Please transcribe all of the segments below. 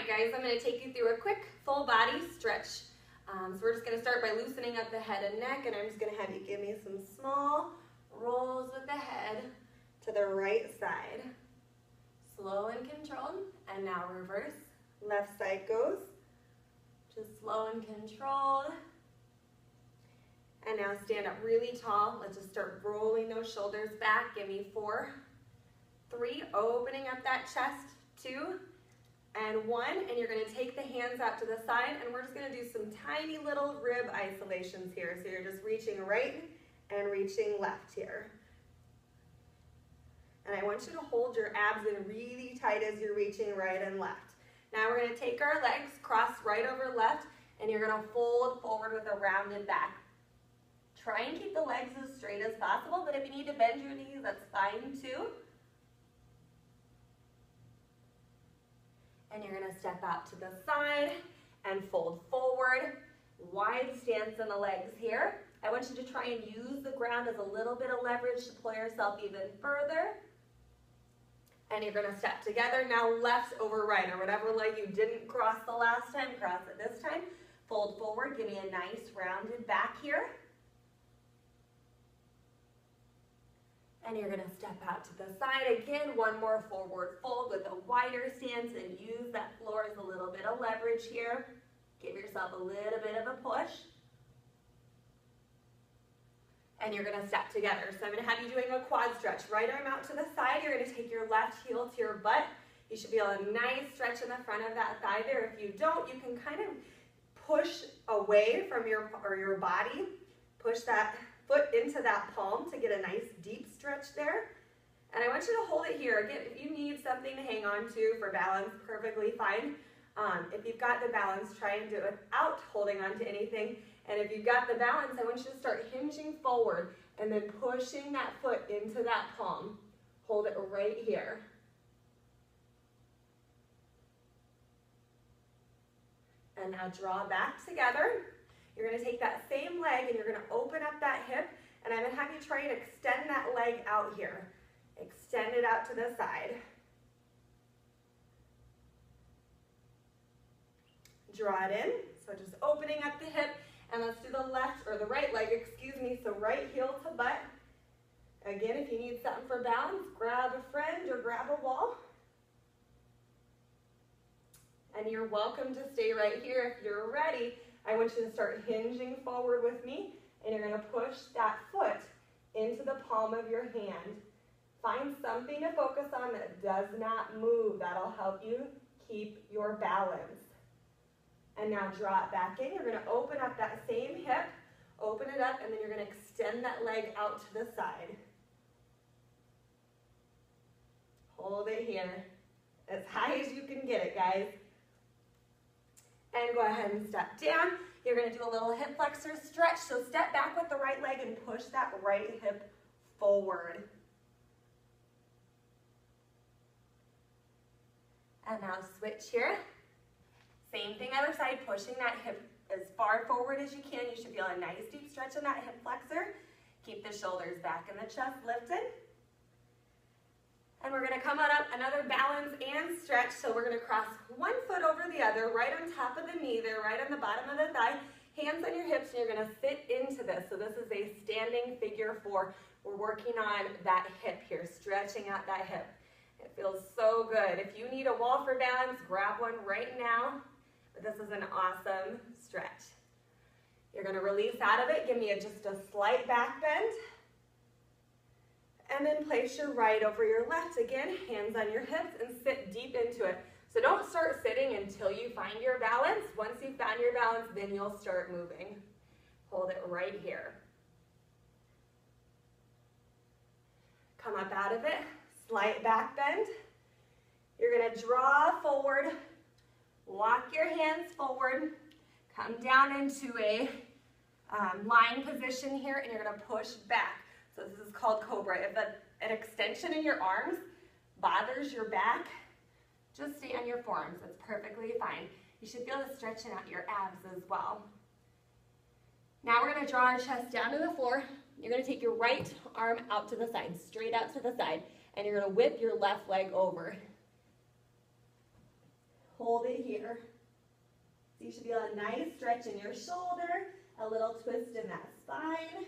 guys, I'm going to take you through a quick full body stretch. So we're just going to start by loosening up the head and neck, and I'm just going to have you give me some small rolls with the head to the right side. Slow and controlled, and now reverse. Left side goes. Just slow and controlled. And now stand up really tall. Let's just start rolling those shoulders back. Give me 4, 3, opening up that chest, 2, and 1, and you're going to take the hands out to the side, and we're just going to do some tiny little rib isolations here. So you're just reaching right and reaching left here. And I want you to hold your abs in really tight as you're reaching right and left. Now we're going to take our legs, cross right over left, and you're going to fold forward with a rounded back. Try and keep the legs as straight as possible, but if you need to bend your knees, that's fine too. And you're going to step out to the side and fold forward. Wide stance in the legs here. I want you to try and use the ground as a little bit of leverage to pull yourself even further. And you're going to step together. Now left over right, or whatever leg you didn't cross the last time, cross it this time. Fold forward. Give me a nice rounded back here. And you're going to step out to the side again. One more forward fold with a wider stance, and use that floor as a little bit of leverage here. Give yourself a little bit of a push. And you're going to step together. So I'm going to have you doing a quad stretch. Right arm out to the side. You're going to take your left heel to your butt. You should feel a nice stretch in the front of that thigh there. If you don't, you can kind of push away from your body. Push that foot into that palm to get a nice deep stretch there. And I want you to hold it here. Again, if you need something to hang on to for balance, perfectly fine. If you've got the balance, try and do it without holding on to anything. And if you've got the balance, I want you to start hinging forward and then pushing that foot into that palm. Hold it right here. And now draw back together. You're going to take that same leg and you're going to open up that hip, and I'm going to have you try and extend that leg out here. Extend it out to the side. Draw it in. So just opening up the hip, and let's do the left or the right leg, excuse me. So right heel to butt. Again, if you need something for balance, grab a friend or grab a wall. And you're welcome to stay right here if you're ready. I want you to start hinging forward with me, and you're going to push that foot into the palm of your hand. Find something to focus on that does not move. That'll help you keep your balance. And now draw it back in. You're going to open up that same hip, open it up, and then you're going to extend that leg out to the side. Hold it here, as high as you can get it, guys. And go ahead and step down. You're going to do a little hip flexor stretch. So step back with the right leg and push that right hip forward. And now switch here. Same thing other side, pushing that hip as far forward as you can. You should feel a nice deep stretch in that hip flexor. Keep the shoulders back and the chest lifted. And we're going to come on up, another balance and stretch. So we're going to cross one foot over the other, right on top of the knee there, right on the bottom of the thigh. Hands on your hips, and you're going to sit into this. So this is a standing figure 4. We're working on that hip here, stretching out that hip. It feels so good. If you need a wall for balance, grab one right now. But this is an awesome stretch. You're going to release out of it. Give me just a slight back bend. And then place your right over your left. Again, hands on your hips, and sit deep into it. So don't start sitting until you find your balance. Once you've found your balance, then you'll start moving. Hold it right here. Come up out of it, slight back bend. You're going to draw forward, walk your hands forward, come down into a lying position here, and you're going to push back. So this is called cobra. If an extension in your arms bothers your back, just stay on your forearms. That's perfectly fine. You should feel the stretching out your abs as well. Now we're going to draw our chest down to the floor. You're going to take your right arm out to the side, straight out to the side, and you're going to whip your left leg over. hold it here. So you should feel a nice stretch in your shoulder, a little twist in that spine.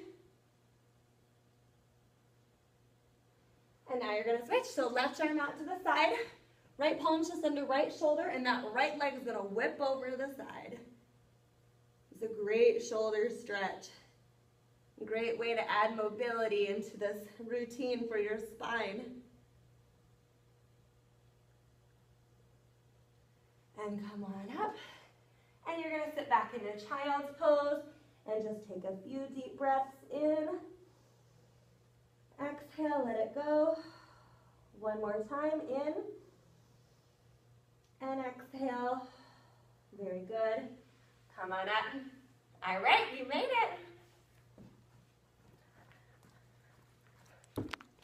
And now you're gonna switch. So left arm out to the side, right palm just under right shoulder, and that right leg is gonna whip over to the side. It's a great shoulder stretch. Great way to add mobility into this routine for your spine. And come on up. And you're gonna sit back into child's pose and just take a few deep breaths in. Exhale, let it go. One more time, in. And exhale. Very good. Come on up. All right, you made it.